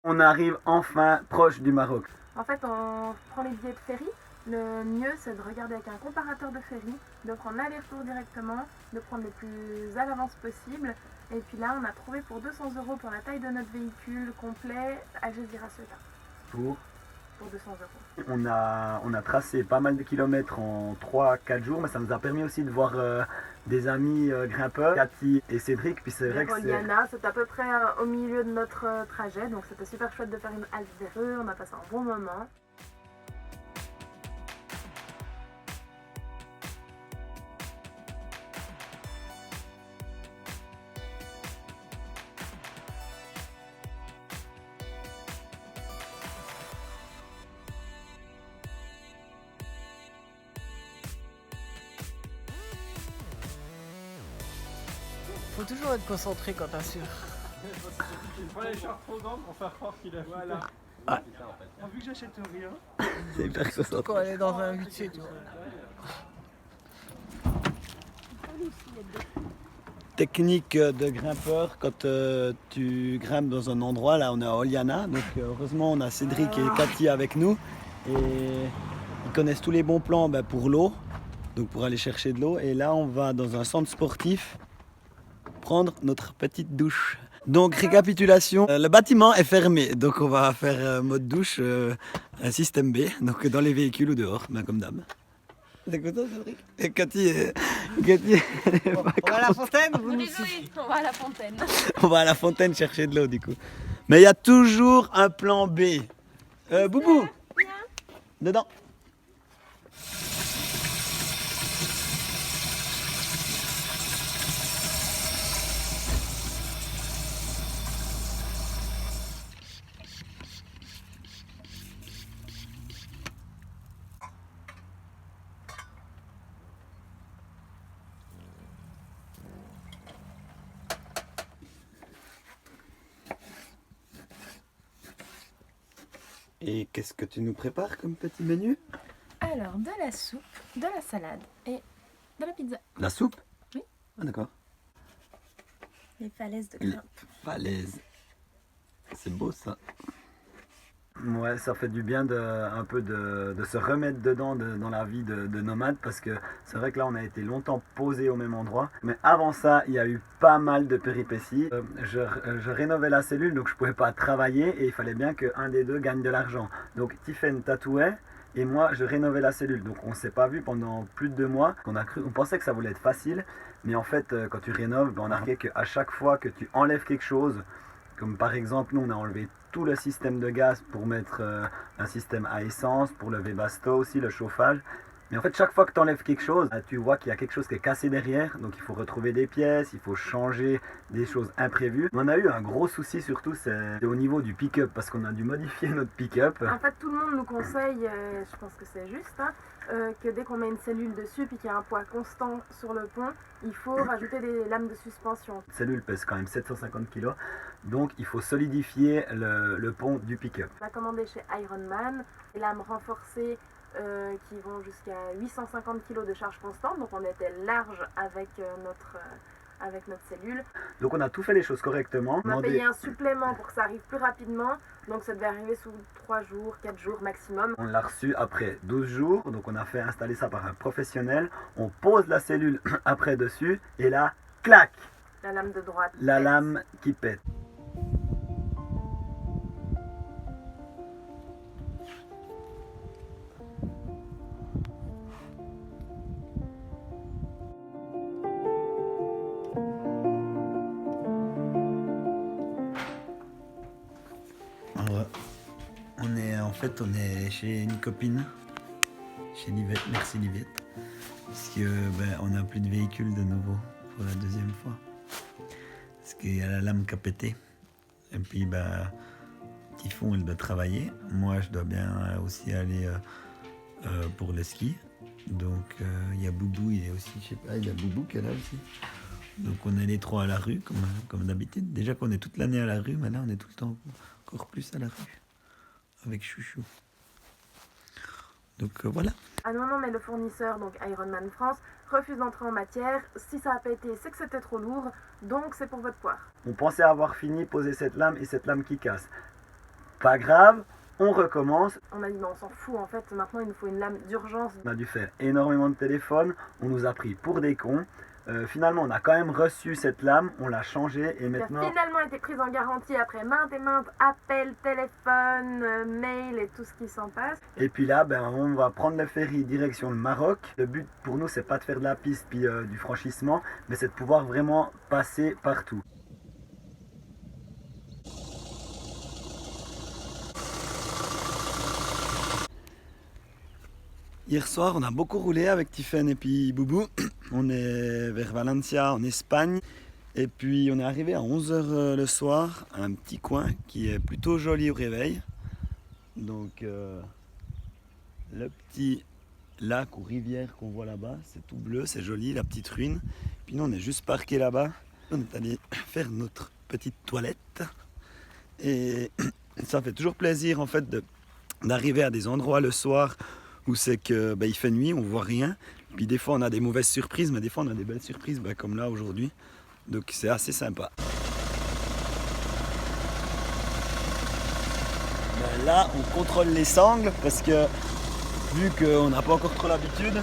On arrive enfin proche du Maroc. En fait, on prend les billets de ferry. Le mieux, c'est de regarder avec un comparateur de ferry, de prendre l'aller-retour directement, de prendre le plus à l'avance possible. Et puis là, on a trouvé pour 200 € pour la taille de notre véhicule complet Algeciras-Ceuta. Pour 200 €. On a tracé pas mal de kilomètres en 3-4 jours, mais ça nous a permis aussi de voir des amis grimpeurs, Cathy et Cédric. Puis c'est vrai que c'est à peu près au milieu de notre trajet, donc c'était super chouette de faire une halte vers eux, on a passé un bon moment. Faut toujours être concentré quand t'assures. Il prend les chars trop grands pour faire croire qu'il a voilà. Ah. Vu que j'achète rien. c'est hyper concentré. Quand elle est dans un 8C, tu vois. Technique de grimpeur quand tu grimpes dans un endroit. Là, on est à Oliana, donc heureusement on a Cédric et Cathy avec nous et ils connaissent tous les bons plans pour l'eau, donc pour aller chercher de l'eau. Et là, on va dans un centre sportif prendre notre petite douche. Donc récapitulation, le bâtiment est fermé, donc on va faire mode douche, un système B, donc dans les véhicules ou dehors, comme d'hab. T'es content, Cédric? Et Cathy, On va à la fontaine, vous nous suivez. On va à la fontaine. on va à la fontaine chercher de l'eau du coup. Mais il y a toujours un plan B. Boubou, dedans. Et qu'est-ce que tu nous prépares comme petit menu? Alors, de la soupe, de la salade et de la pizza. La soupe? Oui. Ah d'accord. Les falaises de grimpe. Falaise. C'est beau ça. Ouais, ça fait du bien un peu de se remettre dedans dans la vie de nomade, parce que c'est vrai que là on a été longtemps posé au même endroit. Mais avant ça, il y a eu pas mal de péripéties. Je rénovais la cellule, donc je pouvais pas travailler et il fallait bien qu'un des deux gagne de l'argent. Donc Tiffen tatouait et moi je rénovais la cellule. Donc on s'est pas vu pendant plus de 2 mois. On pensait que ça voulait être facile, mais en fait quand tu rénoves, on a remarqué qu'à chaque fois que tu enlèves quelque chose, comme par exemple, nous on a enlevé tout le système de gaz pour mettre un système à essence, pour le Webasto aussi, le chauffage. Mais en fait, chaque fois que tu enlèves quelque chose, tu vois qu'il y a quelque chose qui est cassé derrière. Donc il faut retrouver des pièces, il faut changer des choses imprévues. On a eu un gros souci surtout, c'est au niveau du pick-up, parce qu'on a dû modifier notre pick-up. En fait, tout le monde nous conseille, je pense que c'est juste, hein, que dès qu'on met une cellule dessus et qu'il y a un poids constant sur le pont, il faut rajouter des lames de suspension. La cellule pèse quand même 750 kg, donc il faut solidifier le pont du pick-up. On a commandé chez Ironman des lames renforcées qui vont jusqu'à 850 kg de charge constante, donc on était large avec notre cellule. Donc on a tout fait les choses correctement. On a payé un supplément pour que ça arrive plus rapidement, donc ça devait arriver sous 3 jours, 4 jours maximum. On l'a reçu après 12 jours, donc on a fait installer ça par un professionnel. On pose la cellule après dessus et là, clac! La lame de droite. La lame qui pète. On est chez une copine, chez Livette, merci Livette, parce que on n'a plus de véhicule de nouveau pour la 2e fois, parce qu'il y a la lame qui a pété, et puis Typhon elle doit travailler, moi je dois bien aussi aller pour le ski, donc il y a Boubou, il est aussi, je sais pas, il y a Boubou qui est là aussi, donc on est les 3 à la rue comme d'habitude, déjà qu'on est toute l'année à la rue, maintenant on est tout le temps encore plus à la rue. Avec Chouchou. Donc voilà. Ah non, mais le fournisseur, donc Ironman France, refuse d'entrer en matière. Si ça a pété, c'est que c'était trop lourd, donc c'est pour votre poire. On pensait avoir fini, poser cette lame et cette lame qui casse. pas grave, on recommence. On a dit, on s'en fout, en fait, maintenant il nous faut une lame d'urgence. On a dû faire énormément de téléphones, on nous a pris pour des cons. Finalement, on a quand même reçu cette lame, on l'a changée et Qui maintenant... a finalement été prise en garantie après maintes et maintes appels, téléphones, mails et tout ce qui s'en passe. Et puis là, ben, on va prendre le ferry direction le Maroc. Le but pour nous, c'est pas de faire de la piste puis du franchissement, mais c'est de pouvoir vraiment passer partout. Hier soir, on a beaucoup roulé avec Tiffen et puis Boubou. On est vers Valencia, en Espagne. Et puis on est arrivé à 11 h le soir, à un petit coin qui est plutôt joli au réveil. Donc le petit lac ou rivière qu'on voit là-bas, c'est tout bleu, c'est joli, la petite ruine. Puis nous on est juste parqué là-bas. On est allé faire notre petite toilette. Et ça fait toujours plaisir en fait d'arriver à des endroits le soir où c'est que il fait nuit, on voit rien. Puis des fois on a des mauvaises surprises, mais des fois on a des belles surprises comme là aujourd'hui. Donc c'est assez sympa. Là on contrôle les sangles parce que vu qu'on n'a pas encore trop l'habitude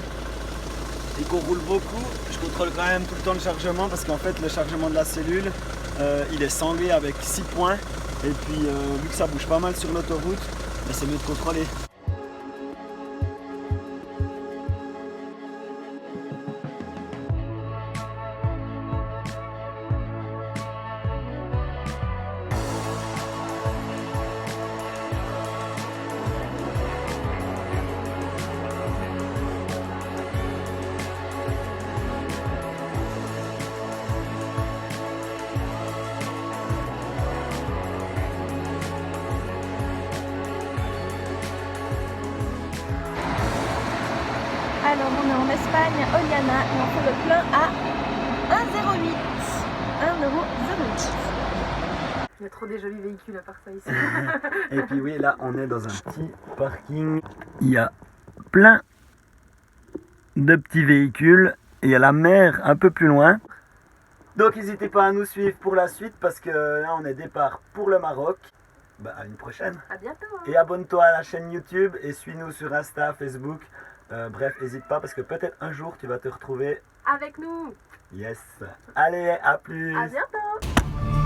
et qu'on roule beaucoup, je contrôle quand même tout le temps le chargement parce qu'en fait le chargement de la cellule il est sanglé avec 6 points et puis vu que ça bouge pas mal sur l'autoroute, c'est mieux de contrôler. Alors on est en Espagne, Oliana, et on fait le plein à 1,08 €. Il y a trop des jolis véhicules à part ça ici. Et puis oui, là on est dans un petit parking. Il y a plein de petits véhicules et il y a la mer un peu plus loin. Donc n'hésitez pas à nous suivre pour la suite parce que là on est départ pour le Maroc. À une prochaine. À bientôt. Et abonne-toi à la chaîne YouTube et suis-nous sur Insta, Facebook. Bref, n'hésite pas parce que peut-être un jour tu vas te retrouver Avec nous. Yes. Allez, à plus. À bientôt.